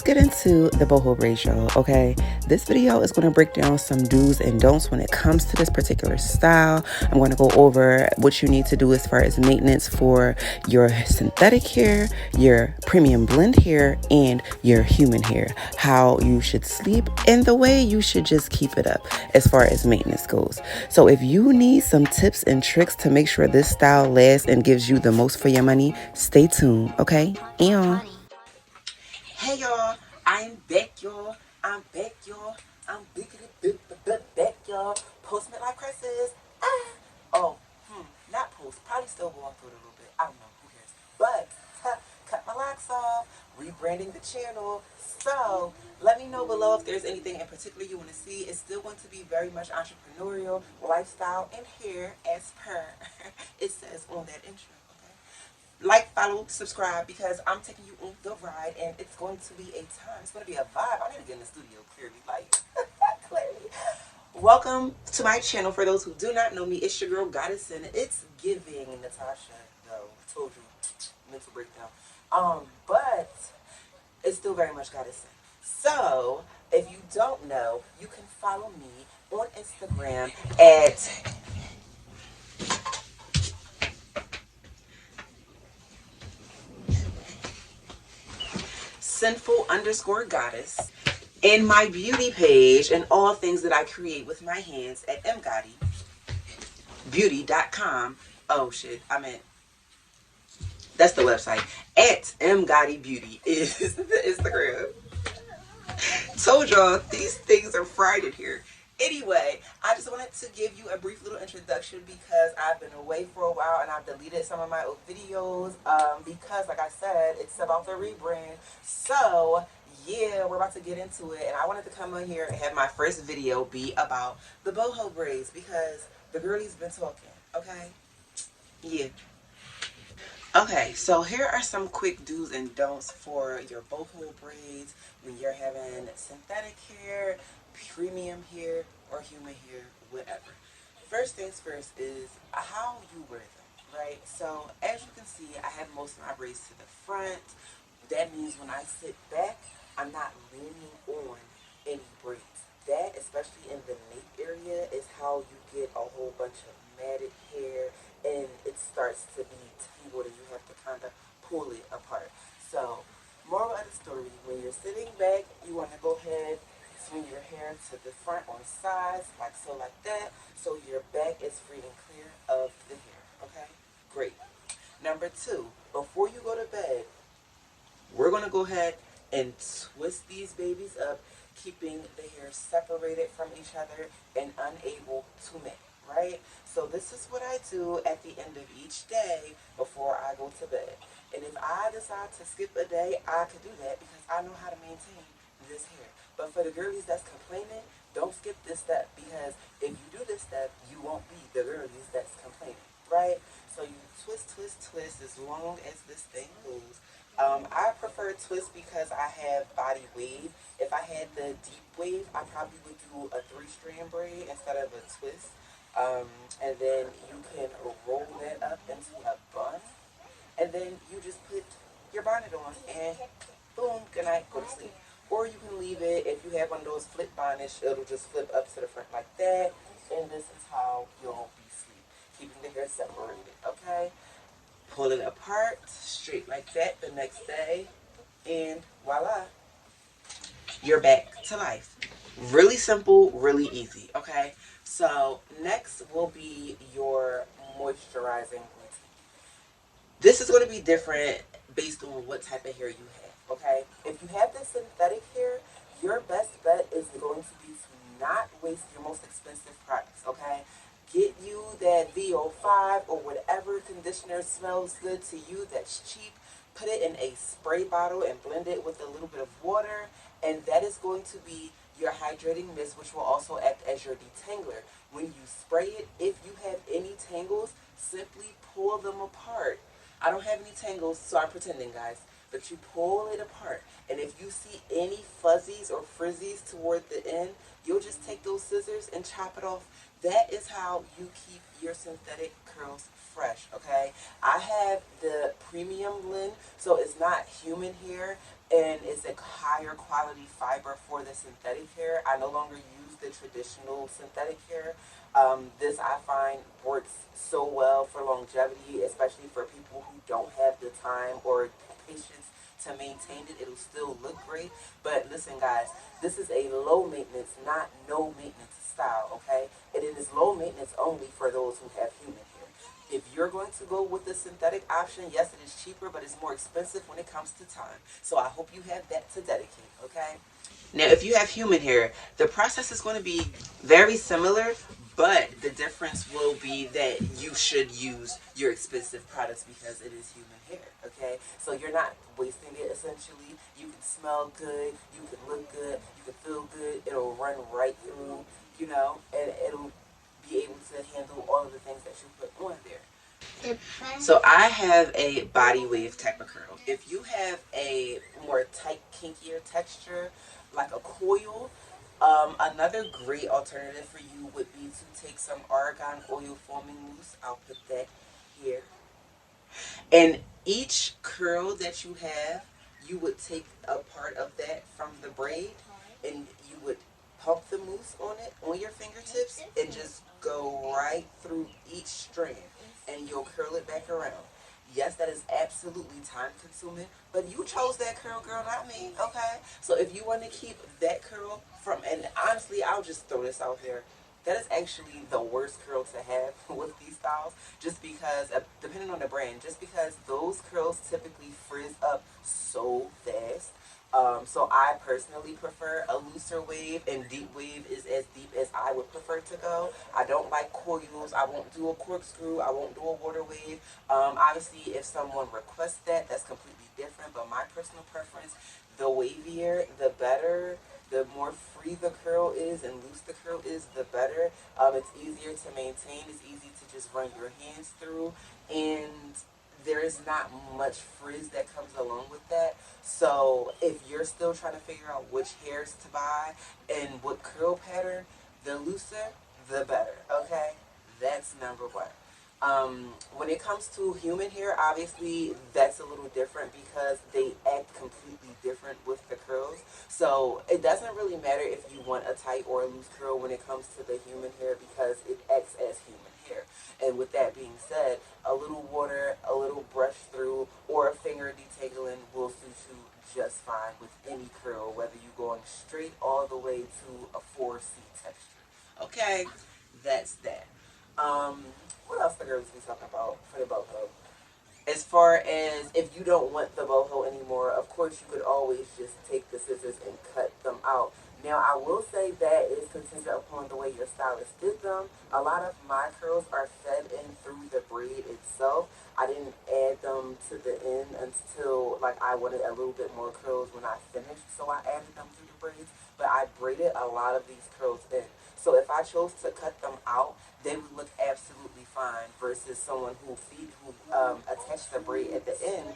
let's get into the boho braid, y'all. Okay, this video is going to break down some do's and don'ts when it comes to this particular style. I'm going to go over what you need to do as far as maintenance for your synthetic hair, your premium blend hair, and your human hair, how you should sleep, and the way you should just keep it up as far as maintenance goes. So if you need some tips and tricks to make sure this style lasts and gives you the most for your money, stay tuned. Okay, hey y'all, I'm back, y'all. I'm back, y'all. I'm back, y'all. Post midlife crisis. Oh, not post. Probably still going through it a little bit. I don't know. Who cares? But cut my locks off. Rebranding the channel. So let me know below if there's anything in particular you want to see. It's still going to be very much entrepreneurial, lifestyle, and hair as per it says on that intro. Like, follow, subscribe, because I'm taking you on the ride, and it's going to be a time. It's going to be a vibe. I need to get in the studio, clearly. Clearly. Welcome to my channel. For those who do not know me, it's your girl, Goddess, and it's giving Natasha, though. Told you. Mental breakdown. But it's still very much Goddess. So, if you don't know, you can follow me on Instagram at sinful_goddess, and my beauty page and all things that I create with my hands at mgottibeauty.com. Oh shit, I meant that's the website. At mgottibeauty is the Instagram. Told y'all these things are fried in here. Anyway, I just wanted to give you a brief little introduction because I've been away for a while and I've deleted some of my old videos because, like I said, it's about the rebrand. So, yeah, we're about to get into it, and I wanted to come on here and have my first video be about the boho braids because the girlie's been talking, okay? Yeah. Okay, so here are some quick do's and don'ts for your boho braids when you're having synthetic hair, premium hair, or human hair, whatever. First things first is how you wear them, right? So as you can see, I have most of my braids to the front. That means when I sit back, I'm not leaning on any braids. That, especially in the nape area, is how you get a whole bunch of matted hair and it starts to be tangled and you have to kind of pull it apart. So, moral of the story, when you're sitting back, you want to go ahead, swing your hair to the front on sides, like so, like that, so your back is free and clear of the hair, okay? Great. Number two, before you go to bed, we're going to go ahead and twist these babies up, keeping the hair separated from each other and unable to mix, right? So this is what I do at the end of each day before I go to bed. And if I decide to skip a day, I could do that because I know how to maintain this hair. But for the girlies that's complaining, don't skip this step, because if you do this step, you won't be the girlies that's complaining, right? So you twist, twist, twist as long as this thing moves. I prefer twist because I have body wave. If I had the deep wave, I probably would do a 3-strand braid instead of a twist. And then you can roll that up into a bun. And then you just put your bonnet on and boom, good night, go to sleep. Or you can leave it, if you have one of those flip bonnets, it'll just flip up to the front like that. And this is how you'll be asleep, keeping the hair separated, okay? Pull it apart, straight like that the next day, and voila, you're back to life. Really simple, really easy, okay? So next will be your moisturizing routine. This is going to be different based on what type of hair you have, okay? If you have this synthetic hair, your best bet is going to be to not waste your most expensive products, okay? Get you that VO5 or whatever conditioner smells good to you that's cheap. Put it in a spray bottle and blend it with a little bit of water. And that is going to be your hydrating mist, which will also act as your detangler. When you spray it, if you have any tangles, simply pull them apart. I don't have any tangles, so I'm pretending, guys. But you pull it apart. And if you see any fuzzies or frizzies toward the end, you'll just take those scissors and chop it off. That is how you keep your synthetic curls fresh, okay? I have the premium blend, so it's not human hair, and it's a higher quality fiber for the synthetic hair. I no longer use the traditional synthetic hair. This I find works so well for longevity, especially for people who don't have the time or patience to maintain it. It'll still look great. But listen, guys, this is a low maintenance, not no maintenance style, okay? And it is low maintenance only for those who have human hair. If you're going to go with the synthetic option, yes, it is cheaper, but it's more expensive when it comes to time. So I hope you have that to dedicate, okay? Now, if you have human hair, the process is going to be very similar, but the difference will be that you should use your expensive products because it is human hair, okay? So you're not wasting it, essentially. You can smell good, you can look good, you can feel good. It'll run right through, you know, and it'll be able to handle all of the things that you put on there. So I have a body wave type of curl. If you have a more tight, kinkier texture, like a coil, another great alternative for you would be to take some argan oil foaming mousse. I'll put that here. And each curl that you have, you would take a part of that from the braid and you would pump the mousse on it, on your fingertips, and just go right through each strand and you'll curl it back around. Yes, that is absolutely time consuming, but you chose that curl, girl, not me, okay? So if you want to keep that curl from, and honestly, I'll just throw this out there, that is actually the worst curl to have with these styles, just because, depending on the brand, just because those curls typically frizz up so fast. So I personally prefer a looser wave, and deep wave is as deep as I would prefer to go. I don't like coils. I won't do a corkscrew. I won't do a water wave. Obviously, if someone requests that, that's completely different. But my personal preference, the wavier, the better. The more free the curl is and loose the curl is, the better. It's easier to maintain. It's easy to just run your hands through, and there is not much frizz that comes along with that. So if you're still trying to figure out which hairs to buy and what curl pattern, the looser, the better. Okay, that's number one. When it comes to human hair, obviously that's a little different because they act completely different with the curls. So it doesn't really matter if you want a tight or a loose curl when it comes to the human hair because it acts as human hair. And with that being said, a little water, a little brush through, or a finger detangling will suit you just fine with any curl, whether you're going straight all the way to a 4C texture. Okay, that's that. What else the girls be talking about for the boho? As far as if you don't want the boho anymore, of course you could always just take the scissors and cut them out. Now I will say that is contingent upon the way your stylist did them. A lot of my curls are fed in through the braid itself. I didn't add them to the end until like I wanted a little bit more curls when I finished, so I added them through the braids. But I braided a lot of these curls in. So if I chose to cut them out, they would look absolutely fine versus someone who attached the braid at the end.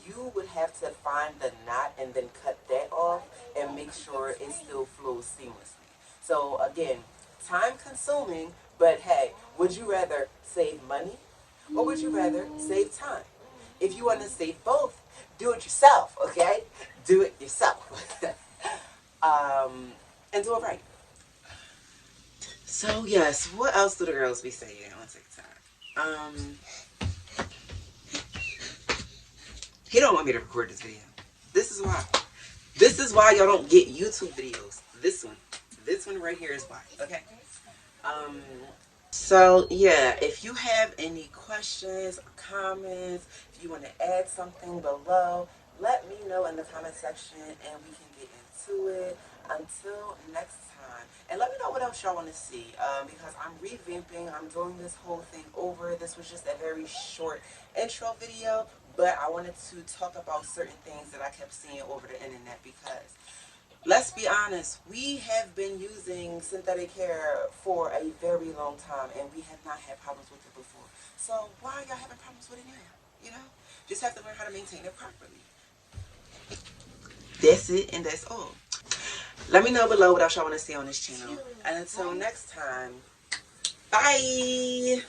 You would have to find the knot and then cut that off and make sure it still flows seamlessly. So again, time consuming, but hey, would you rather save money or would you rather save time? If you want to save both, do it yourself, okay? Do it yourself. And do it right. So yes, what else do the girls be saying on TikTok? He don't want me to record this video. This is why. This is why y'all don't get YouTube videos. This one right here is why. Okay. So yeah, if you have any questions or comments, if you want to add something below, let me know in the comment section and we can get into it. Until next time. And let me know what else y'all want to see because I'm revamping. I'm doing this whole thing over. This was just a very short intro video, but I wanted to talk about certain things that I kept seeing over the internet because let's be honest, we have been using synthetic hair for a very long time and we have not had problems with it before. So why are y'all having problems with it now? You know? Just have to learn how to maintain it properly. That's it and that's all. Let me know below what else y'all want to see on this channel. And until next time, bye!